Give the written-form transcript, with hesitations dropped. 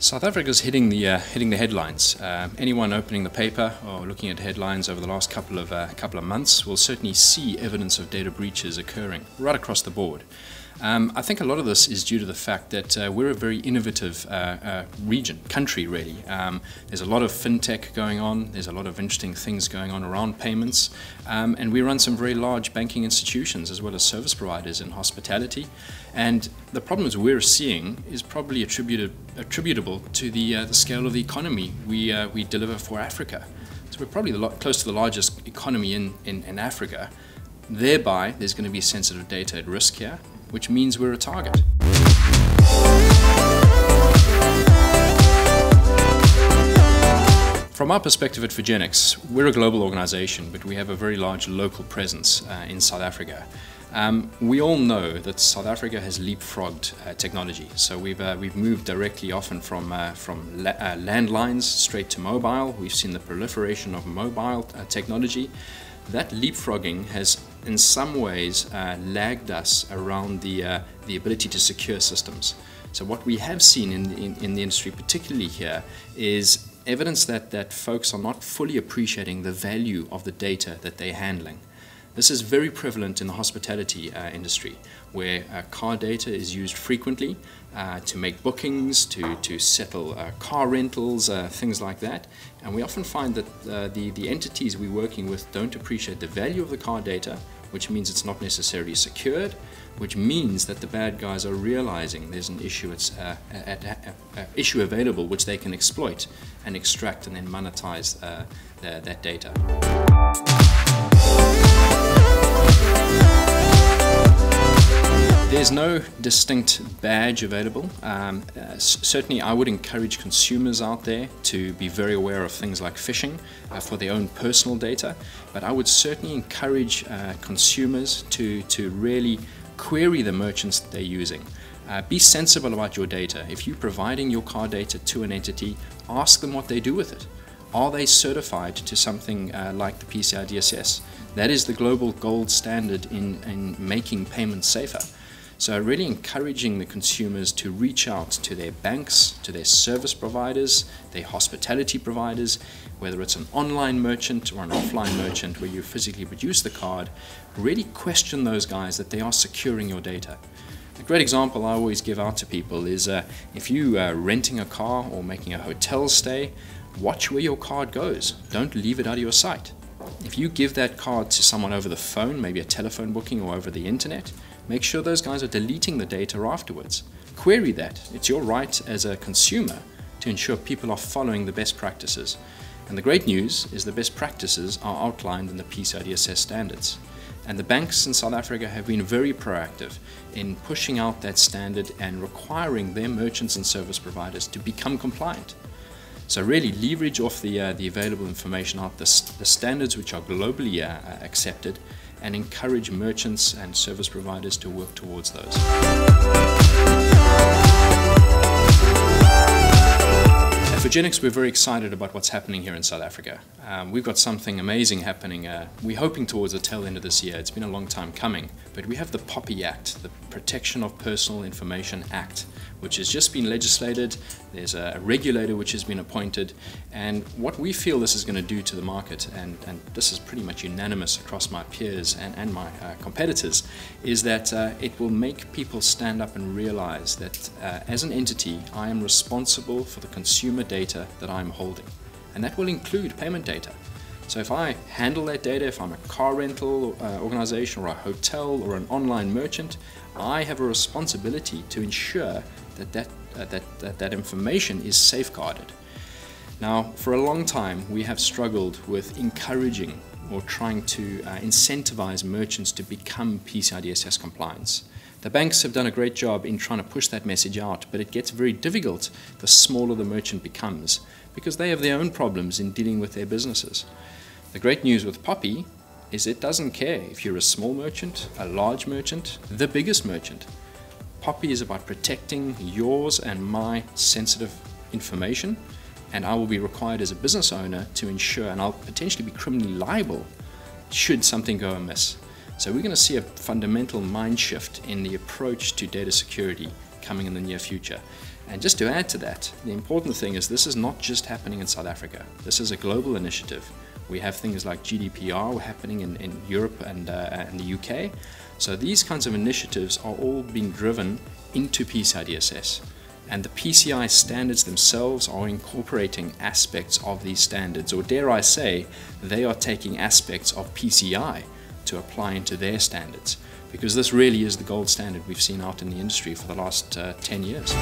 South Africa is hitting the headlines. Anyone opening the paper or looking at headlines over the last couple of months will certainly see evidence of data breaches occurring right across the board. I think a lot of this is due to the fact that we're a very innovative country really. There's a lot of fintech going on, there's a lot of interesting things going on around payments, and we run some very large banking institutions as well as service providers in hospitality. And the problems we're seeing is probably attributable to the scale of the economy we deliver for Africa. So we're probably close to the largest economy in Africa. Thereby, there's going to be sensitive data at risk here, which means we're a target. From our perspective at Phygenics, we're a global organization, but we have a very large local presence in South Africa. We all know that South Africa has leapfrogged technology, so we've moved directly often from landlines straight to mobile. We've seen the proliferation of mobile technology. That leapfrogging has in some ways lagged us around the ability to secure systems. So what we have seen in the industry, particularly here, is evidence that folks are not fully appreciating the value of the data that they're handling. This is very prevalent in the hospitality industry, where car data is used frequently to make bookings, to settle car rentals, things like that. And we often find that the entities we're working with don't appreciate the value of the car data, which means it's not necessarily secured, which means that the bad guys are realizing there's an issue, issue available which they can exploit and extract and then monetize that data. There's no distinct badge available. Certainly I would encourage consumers out there to be very aware of things like phishing for their own personal data, but I would certainly encourage consumers to really query the merchants that they're using. Be sensible about your data. If you're providing your car data to an entity, ask them what they do with it. Are they certified to something like the PCI DSS? That is the global gold standard in making payments safer. So really encouraging the consumers to reach out to their banks, to their service providers, their hospitality providers, whether it's an online merchant or an offline merchant where you physically produce the card, really question those guys that they are securing your data. A great example I always give out to people is if you are renting a car or making a hotel stay, watch where your card goes. Don't leave it out of your sight. If you give that card to someone over the phone, maybe a telephone booking or over the internet, make sure those guys are deleting the data afterwards. Query that. It's your right as a consumer to ensure people are following the best practices. And the great news is the best practices are outlined in the PCI DSS standards. And the banks in South Africa have been very proactive in pushing out that standard and requiring their merchants and service providers to become compliant. So really leverage off the available information out the standards which are globally accepted, and encourage merchants and service providers to work towards those. At Phygenics, we're very excited about what's happening here in South Africa. We've got something amazing happening. We're hoping towards the tail end of this year. It's been a long time coming, but we have the POPI Act, the Protection of Personal Information Act, which has just been legislated. There's a regulator which has been appointed, and what we feel this is going to do to the market, and this is pretty much unanimous across my peers and my competitors, is that it will make people stand up and realize that as an entity I am responsible for the consumer data that I'm holding, and that will include payment data. So if I handle that data, if I'm a car rental organization or a hotel or an online merchant, I have a responsibility to ensure that information is safeguarded. Now, for a long time, we have struggled with encouraging or trying to incentivize merchants to become PCI DSS compliant. The banks have done a great job in trying to push that message out, but it gets very difficult the smaller the merchant becomes, because they have their own problems in dealing with their businesses. The great news with POPI is it doesn't care if you're a small merchant, a large merchant, the biggest merchant. POPI is about protecting yours and my sensitive information, and I will be required as a business owner to ensure, and I'll potentially be criminally liable should something go amiss. So we're going to see a fundamental mind shift in the approach to data security coming in the near future. And just to add to that, the important thing is this is not just happening in South Africa. This is a global initiative. We have things like GDPR happening in Europe and the UK. So these kinds of initiatives are all being driven into PCI DSS. And the PCI standards themselves are incorporating aspects of these standards, or dare I say, they are taking aspects of PCI to apply into their standards, because this really is the gold standard we've seen out in the industry for the last 10 years.